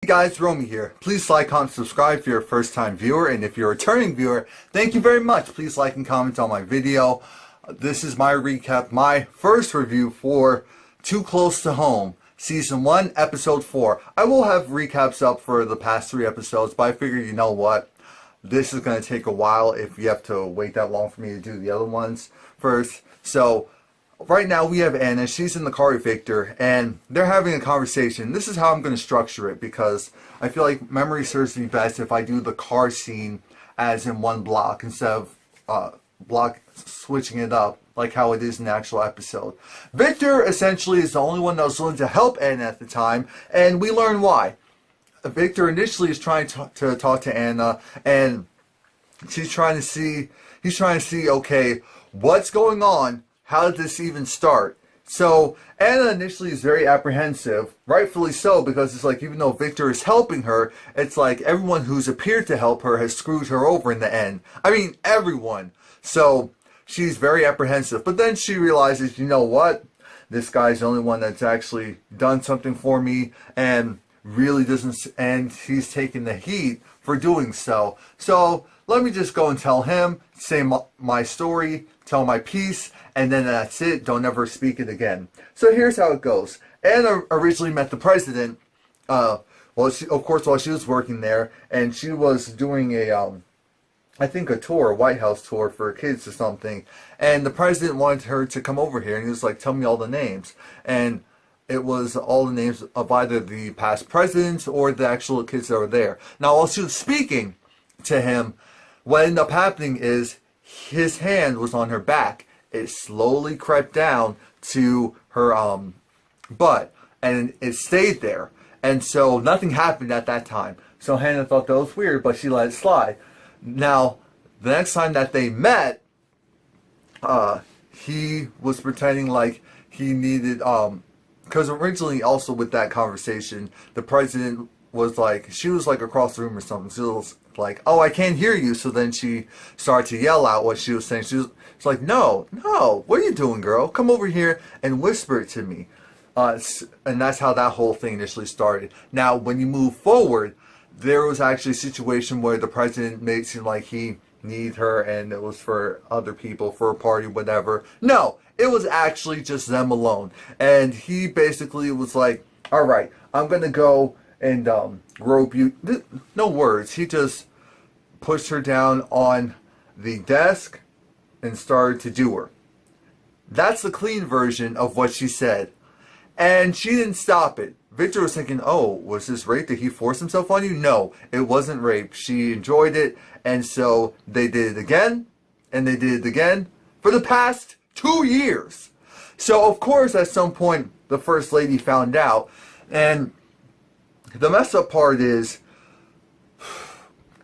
Hey guys, Romie here. Please like, comment, subscribe if you're a first time viewer, and if you're a returning viewer, thank you very much. Please like and comment on my video. This is my recap, my first review for Too Close to Home, Season 1, Episode 4. I will have recaps up for the past 3 episodes, but I figure, you know what? This is going to take a while if you have to wait that long for me to do the other ones first. So, right now we have Anna. She's in the car with Victor, and they're having a conversation. This is how I'm going to structure it, because I feel like memory serves me best if I do the car scene as in one block instead of block switching it up like how it is in the actual episode. Victor essentially is the only one that was willing to help Anna at the time, and we learn why. Victor initially is trying to talk to Anna, and he's trying to see, okay, what's going on? How did this even start? So Anna initially is very apprehensive, rightfully so, because it's like, even though Victor is helping her, it's like everyone who's appeared to help her has screwed her over in the end. I mean, everyone. So she's very apprehensive, but then she realizes, you know what? This guy's the only one that's actually done something for me, and really doesn't, and he's taking the heat for doing so. So let me just go and tell him, say my story, tell my piece, and then that's it. Don't ever speak it again. So here's how it goes. Anna originally met the president, well, of course, while she was working there, and she was doing a, I think a tour, a White House tour for kids or something, and the president wanted her to come over here, and he was like, tell me all the names. And it was all the names of either the past presidents or the actual kids that were there. Now, while she was speaking to him, what ended up happening is his hand was on her back. It slowly crept down to her butt, and it stayed there. And so nothing happened at that time. So Hannah thought that was weird, but she let it slide. Now, the next time that they met, he was pretending like he needed, because originally also with that conversation, the president was like, she was like across the room or something. She was like, oh, I can't hear you. So then she started to yell out what she was saying. She was like, no, what are you doing, girl? Come over here and whisper it to me. And that's how that whole thing initially started. Now, when you move forward, there was actually a situation where the president made it seem like he needed her and it was for other people, for a party, whatever. No, it was actually just them alone. And he basically was like, all right, I'm going to go and rope you. No words. He just pushed her down on the desk and started to do her. That's the clean version of what she said. And she didn't stop it. Victor was thinking, oh, was this rape? Did he force himself on you? No, it wasn't rape. She enjoyed it, and so they did it again, and they did it again for the past 2 years. So, of course, at some point, the First Lady found out, and the messed up part is,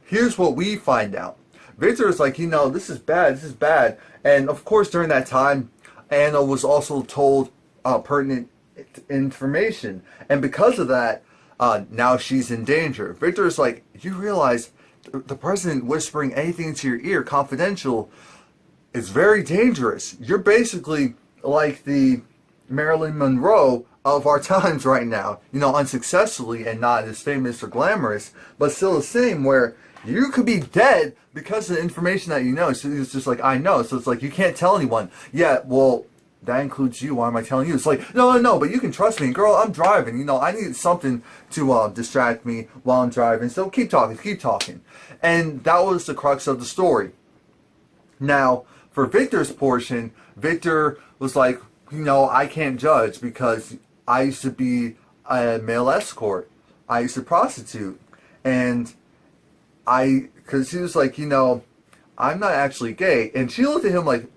here's what we find out. Victor is like, you know, this is bad. And, of course, during that time, Anna was also told pertinent information, and because of that, now she's in danger. Victor is like, you realize the president whispering anything into your ear confidential is very dangerous. You're basically like the Marilyn Monroe of our times right now, you know, unsuccessfully and not as famous or glamorous, but still the same, where you could be dead because of the information that you know. So it's just like, I know, so it's like, you can't tell anyone. Yeah, well, that includes you. Why am I telling you? It's like, no, but you can trust me. Girl, I'm driving. You know, I need something to distract me while I'm driving. So keep talking. And that was the crux of the story. Now, for Victor's portion, Victor was like, you know, I can't judge because I used to be a male escort. I used to prostitute. And because he was like, you know, I'm not actually gay. And she looked at him like,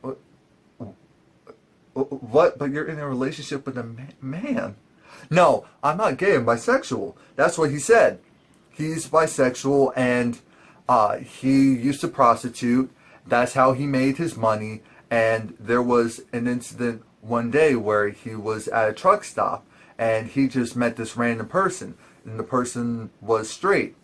what? But you're in a relationship with a man. No, I'm not gay, I'm bisexual. That's what he said. He's bisexual, and he used to prostitute. That's how he made his money. And there was an incident one day where he was at a truck stop, and he just met this random person, and the person was straight.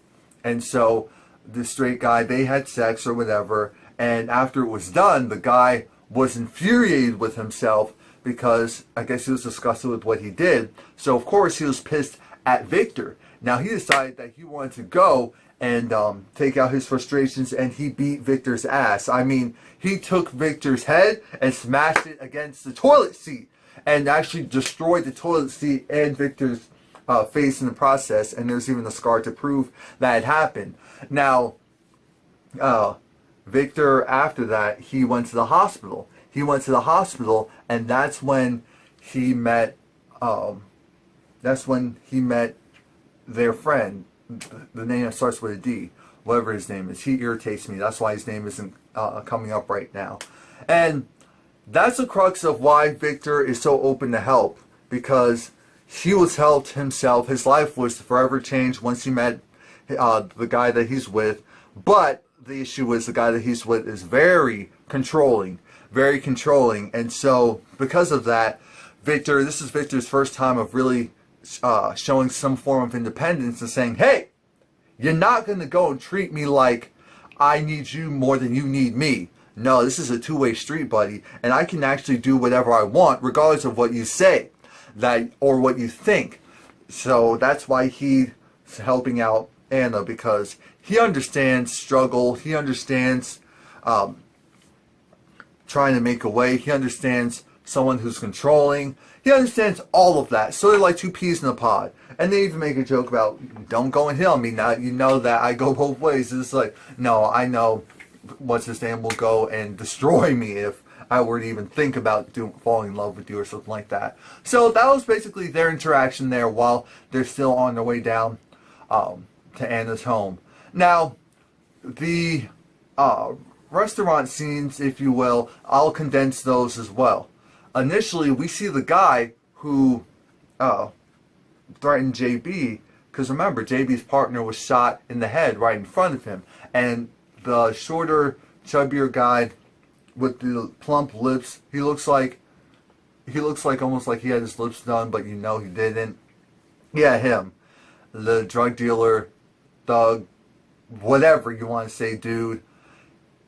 And so the straight guy, they had sex or whatever, and after it was done, the guy was infuriated with himself because I guess he was disgusted with what he did. So of course he was pissed at Victor. Now he decided that he wanted to go and take out his frustrations, and he beat Victor's ass. I mean, he took Victor's head and smashed it against the toilet seat and actually destroyed the toilet seat and Victor's face in the process, and there's even a scar to prove that it happened. Now, Victor, after that, he went to the hospital. He went to the hospital, and that's when he met their friend. The name that starts with a D, whatever his name is. He irritates me. That's why his name isn't coming up right now. And that's the crux of why Victor is so open to help, because he was helped himself. His life was forever changed once he met the guy that he's with. But the issue is the guy that he's with is very controlling. And so because of that, this is Victor's first time of really showing some form of independence and saying, hey, you're not going to go and treat me like I need you more than you need me. No, this is a two-way street, buddy, and I can actually do whatever I want regardless of what you say or what you think. So that's why he's helping out Anna, because he understands struggle. He understands trying to make a way. He understands someone who's controlling. He understands all of that. So they're like two peas in a pod. And they even make a joke about, don't go and hit on me. Now you know that I go both ways. It's like, no, I know what's his name will go and destroy me if I were to even think about falling in love with you or something like that. So that was basically their interaction there while they're still on their way down to Anna's home. Now, the restaurant scenes, if you will, I'll condense those as well. Initially, we see the guy who threatened JB, because remember, JB's partner was shot in the head right in front of him, and the shorter, chubbier guy with the plump lips, he looks like almost like he had his lips done, but you know he didn't. Yeah, him, the drug dealer, thug, whatever you want to say, dude,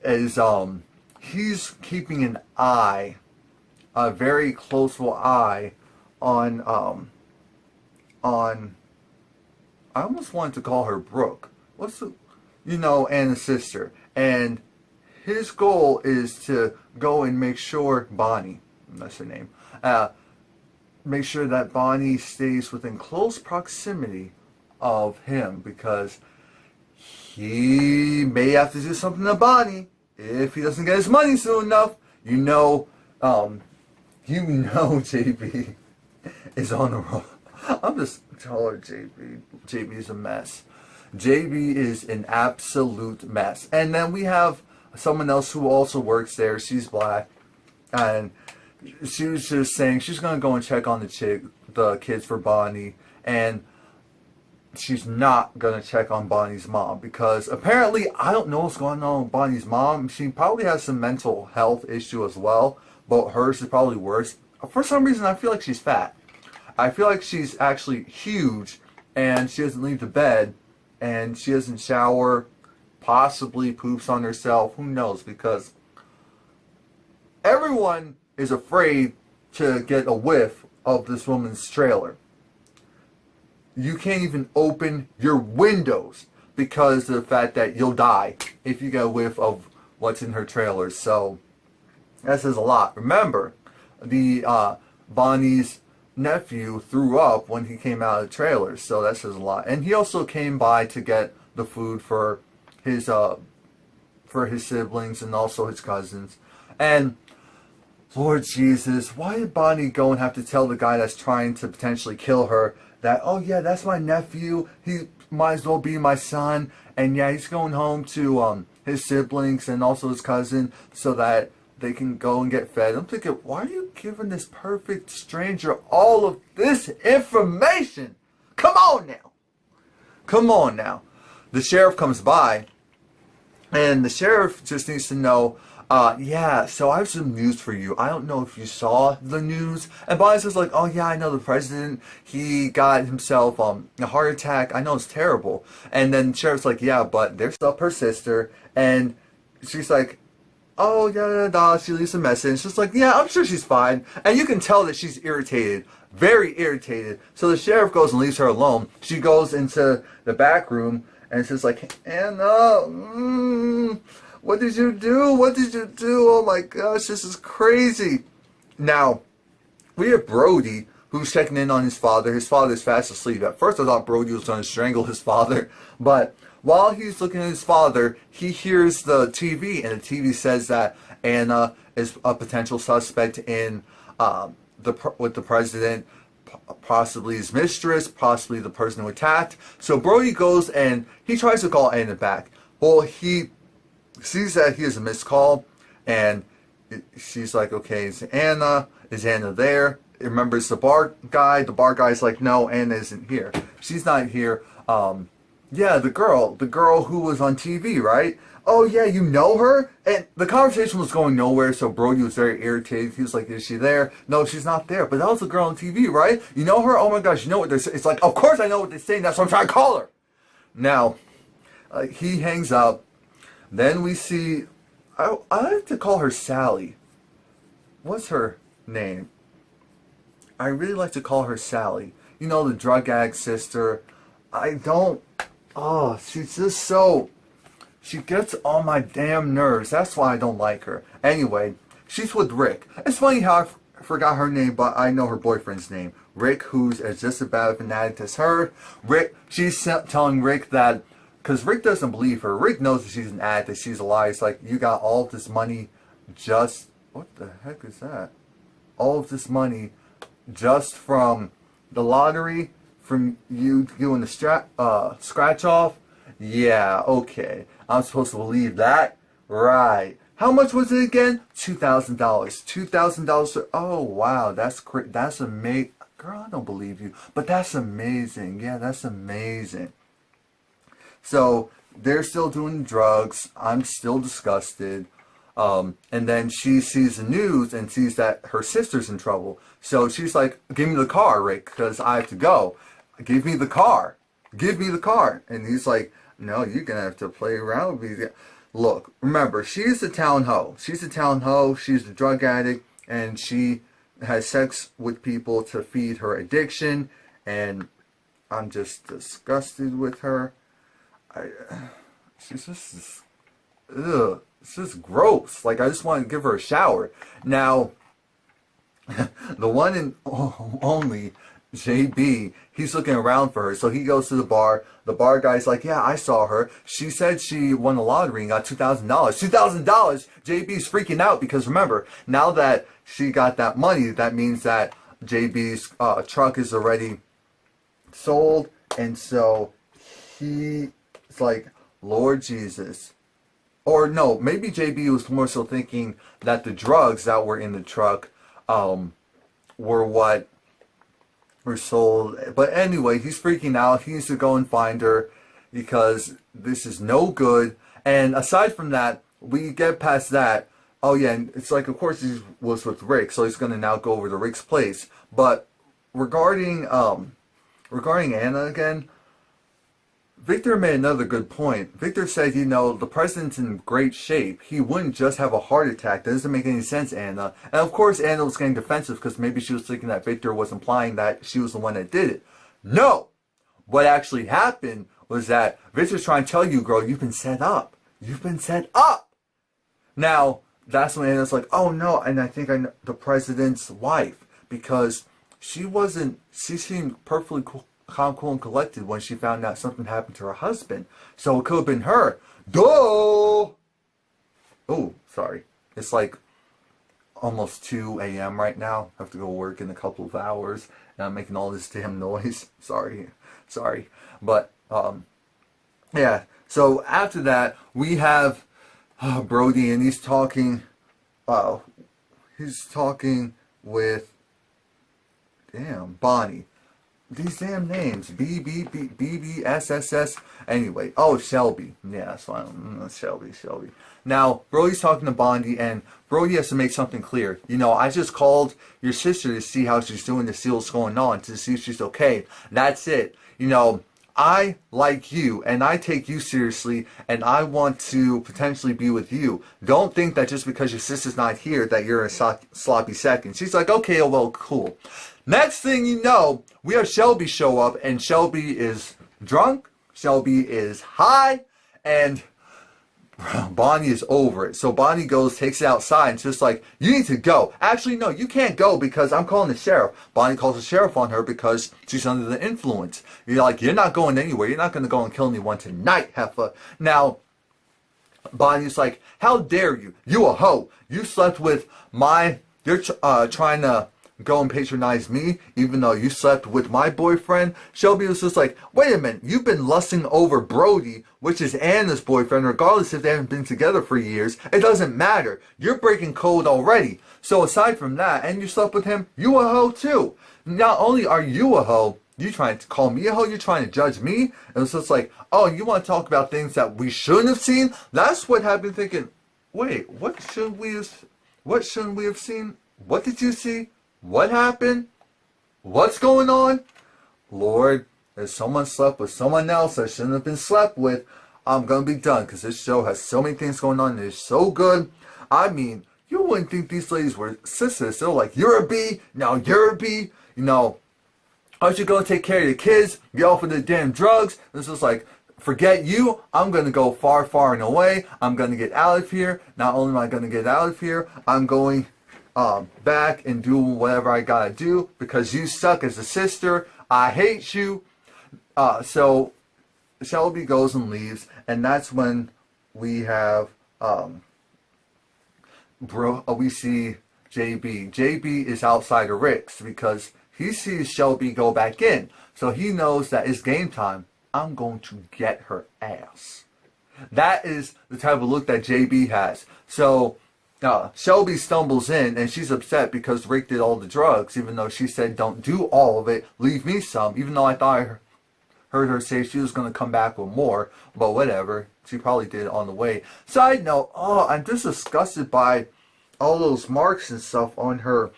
is he's keeping an eye, a very closeful eye on I almost wanted to call her Brooke. Anna's sister. And his goal is to go and make sure Bonnie, that's her name, make sure that Bonnie stays within close proximity of him, because he may have to do something to Bonnie if he doesn't get his money soon enough. JB is on the road. I'm just telling JB. JB is a mess. JB is an absolute mess. And then we have someone else who also works there. She's black. And she was just saying she's going to go and check on the kids for Bonnie. And she's not going to check on Bonnie's mom, because apparently, I don't know what's going on with Bonnie's mom. She probably has some mental health issue as well, but hers is probably worse. For some reason, I feel like she's fat. I feel like she's actually huge, and she doesn't leave the bed, and she doesn't shower, possibly poops on herself, who knows, because everyone is afraid to get a whiff of this woman's trailer. You can't even open your windows because of the fact that you'll die if you get a whiff of what's in her trailer. So that says a lot. Remember, the Bonnie's nephew threw up when he came out of the trailer, so that says a lot. And he also came by to get the food for his siblings and also his cousins. And Lord Jesus, why did Bonnie go and have to tell the guy that's trying to potentially kill her that, oh yeah, that's my nephew, he might as well be my son, and yeah, he's going home to his siblings and also his cousin so that they can go and get fed. I'm thinking, why are you giving this perfect stranger all of this information? Come on now. Come on now. The sheriff comes by, and the sheriff just needs to know, yeah, so I have some news for you. I don't know if you saw the news. And Bonnie says like, oh yeah, I know the president, he got himself a heart attack. I know it's terrible. And then the sheriff's like, yeah, but there's up her sister. And she's like, oh, yeah, she leaves a message. She's like, yeah, I'm sure she's fine. And you can tell that she's irritated very irritated. So the sheriff goes and leaves her alone. She goes into the back room and says like, Anna, what did you do? What did you do? Oh my gosh, this is crazy. Now, we have Brody, who's checking in on his father. His father's fast asleep. At first I thought Brody was going to strangle his father, but while he's looking at his father, he hears the TV, and the TV says that Anna is a potential suspect in with the president, possibly his mistress, possibly the person who attacked. So Brody goes and he tries to call Anna back. Well, he sees that he has a missed call, and she's like, okay, is Anna there? Remember, it's the bar guy. The bar guy's like, no, Anna isn't here. She's not here. Yeah, the girl who was on TV, right? Oh yeah, you know her? And the conversation was going nowhere, so Brody was very irritated. He was like, is she there? No, she's not there. But that was the girl on TV, right? You know her? Oh my gosh, you know what they're saying? It's like, of course I know what they're saying. That's why I'm trying to call her. Now, he hangs up. Then we see, I like to call her Sally. What's her name? I really like to call her Sally. You know, the drug addict sister. She's just so... She gets on my damn nerves. That's why I don't like her. Anyway, she's with Rick. It's funny how I forgot her name, but I know her boyfriend's name. Rick, who's just as bad of an addict as her. Rick, she's telling Rick that... Because Rick doesn't believe her. Rick knows that she's an addict, that she's a liar. It's like, you got all of this money just... What the heck is that? All of this money just from the lottery, from you doing the scratch off? Yeah, okay. I'm supposed to believe that? Right. How much was it again? $2,000. $2,000. Oh, wow. That's amazing. Girl, I don't believe you. But that's amazing. Yeah, that's amazing. So, they're still doing drugs. I'm still disgusted. And then she sees the news and sees that her sister's in trouble. So she's like, give me the car, Rick, because I have to go. Give me the car. Give me the car. And he's like, no, you're going to have to play around with me. Look, remember, she's a town hoe. She's a town hoe. She's a drug addict. And she has sex with people to feed her addiction. And I'm just disgusted with her. She's just... Ugh. It's just gross. Like, I just want to give her a shower. Now, the one and only JB, he's looking around for her. So he goes to the bar. The bar guy's like, yeah, I saw her. She said she won the lottery and got $2,000. $2,000! JB's freaking out because remember, now that she got that money, that means that JB's truck is already sold. And so he's like, Lord Jesus. Or no, maybe JB was more so thinking that the drugs that were in the truck were what were sold. But anyway, he's freaking out. He needs to go and find her because this is no good. And aside from that, we get past that. Oh yeah, and it's like, of course he was with Rick, so he's going to now go over to Rick's place. But regarding Anna again, Victor made another good point. Victor said, you know, the president's in great shape. He wouldn't just have a heart attack. That doesn't make any sense, Anna. And of course, Anna was getting defensive because maybe she was thinking that Victor was implying that she was the one that did it. No! What actually happened was that Victor's trying to tell you, girl, you've been set up. You've been set up! Now, that's when Anna's like, oh no, and I think I know the president's wife. Because she seemed perfectly cool. Calm, cool, and collected when she found out something happened to her husband. So it could have been her. Duh! Oh, sorry. It's like almost 2 a.m. right now. I have to go work in a couple of hours. And I'm making all this damn noise. Sorry. But, yeah. So after that, we have Brody, and he's talking with, Bonnie. These damn names. B, S, S, S. Anyway. Oh, Shelby. Yeah, that's fine. Shelby. Now, Brody's talking to Bonnie, and Brody has to make something clear. You know, I just called your sister to see how she's doing, to see what's going on, to see if she's okay. That's it. You know, I like you, and I take you seriously, and I want to potentially be with you. Don't think that just because your sister's not here that you're a sloppy second. She's like, okay, well, cool. Next thing you know, we have Shelby show up, and Shelby is drunk, Shelby is high, and Bonnie is over it. So Bonnie goes, takes it outside, and it's just like, you need to go. Actually, no, you can't go because I'm calling the sheriff. Bonnie calls the sheriff on her because she's under the influence. You're like, you're not going anywhere. You're not going to go and kill anyone tonight, heifer. Now, Bonnie's like, how dare you? You a hoe. You slept with you're trying to go and patronize me, even though you slept with my boyfriend. Shelby was just like, wait a minute, you've been lusting over Brody, which is Anna's boyfriend, regardless if they haven't been together for years. It doesn't matter. You're breaking code already. So aside from that, and you slept with him, you a hoe too. Not only are you a hoe, you trying to call me a hoe, you're trying to judge me. And it's just like, oh, you want to talk about things that we shouldn't have seen? That's what I've been thinking. Wait, what shouldn't we have seen? What did you see? What happened? What's going on? Lord, if someone slept with someone else that shouldn't have been slept with, I'm going to be done, because this show has so many things going on and it's so good. I mean, you wouldn't think these ladies were sisters. They're like, you're a B, now you're a B. You know, aren't you going to take care of your kids? Get off of the damn drugs. This is like, forget you. I'm going to go far, far and away. I'm going to get out of here. Not only am I going to get out of here, I'm going back and do whatever I gotta do because you suck as a sister. I hate you. So Shelby goes and leaves, and that's when we have we see JB. JB is outside of Rick's because he sees Shelby go back in, so he knows that it's game time. I'm going to get her ass. That is the type of look that JB has. So Shelby stumbles in, and she's upset because Rick did all the drugs, even though she said, don't do all of it, leave me some, even though I thought I heard her say she was going to come back with more, but whatever, she probably did it on the way. Side note, I'm just disgusted by all those marks and stuff on her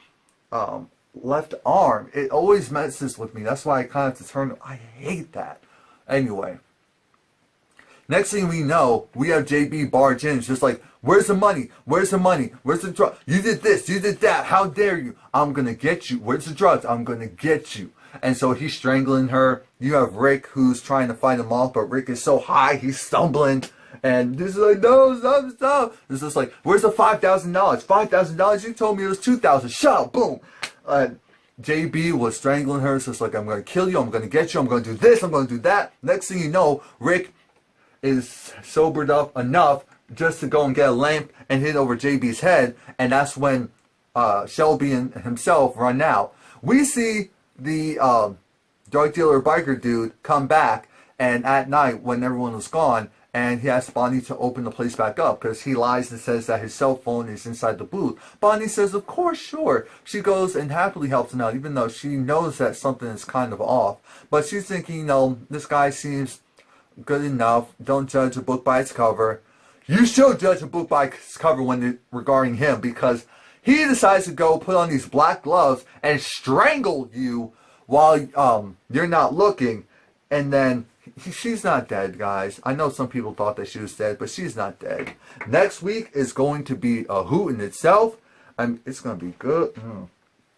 left arm. It always messes with me, that's why I kind of have to turn, I hate that. Anyway. Next thing we know, we have JB barge in. It's just like, where's the money? Where's the money? Where's the drug? You did this. You did that. How dare you? I'm going to get you. Where's the drugs? I'm going to get you. And so he's strangling her. You have Rick who's trying to fight him off, but Rick is so high, he's stumbling. And this is like, no, stop. It's just like, where's the $5,000? $5,000? You told me it was $2,000. Shut up. Boom. JB was strangling her. So it's like, I'm going to kill you. I'm going to get you. I'm going to do this. I'm going to do that. Next thing you know, Rick is sobered up enough just to go and get a lamp and hit over JB's head, and that's when Shelby and himself run out. We see the drug dealer biker dude come back, and at night when everyone was gone, and he asks Bonnie to open the place back up because he lies and says that his cell phone is inside the booth. Bonnie says, of course, sure. She goes and happily helps him out, even though she knows that something is kind of off. But she's thinking, you know, this guy seems good enough. Don't judge a book by its cover. You should judge a book by its cover when regarding him, because he decides to go put on these black gloves and strangle you while you're not looking. And then she's not dead, guys. I know some people thought that she was dead, but she's not dead. Next week is going to be a hoot in itself. It's going to be good.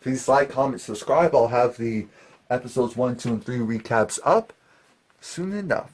Please like, comment, subscribe. I'll have the episodes 1, 2, and 3 recaps up soon enough.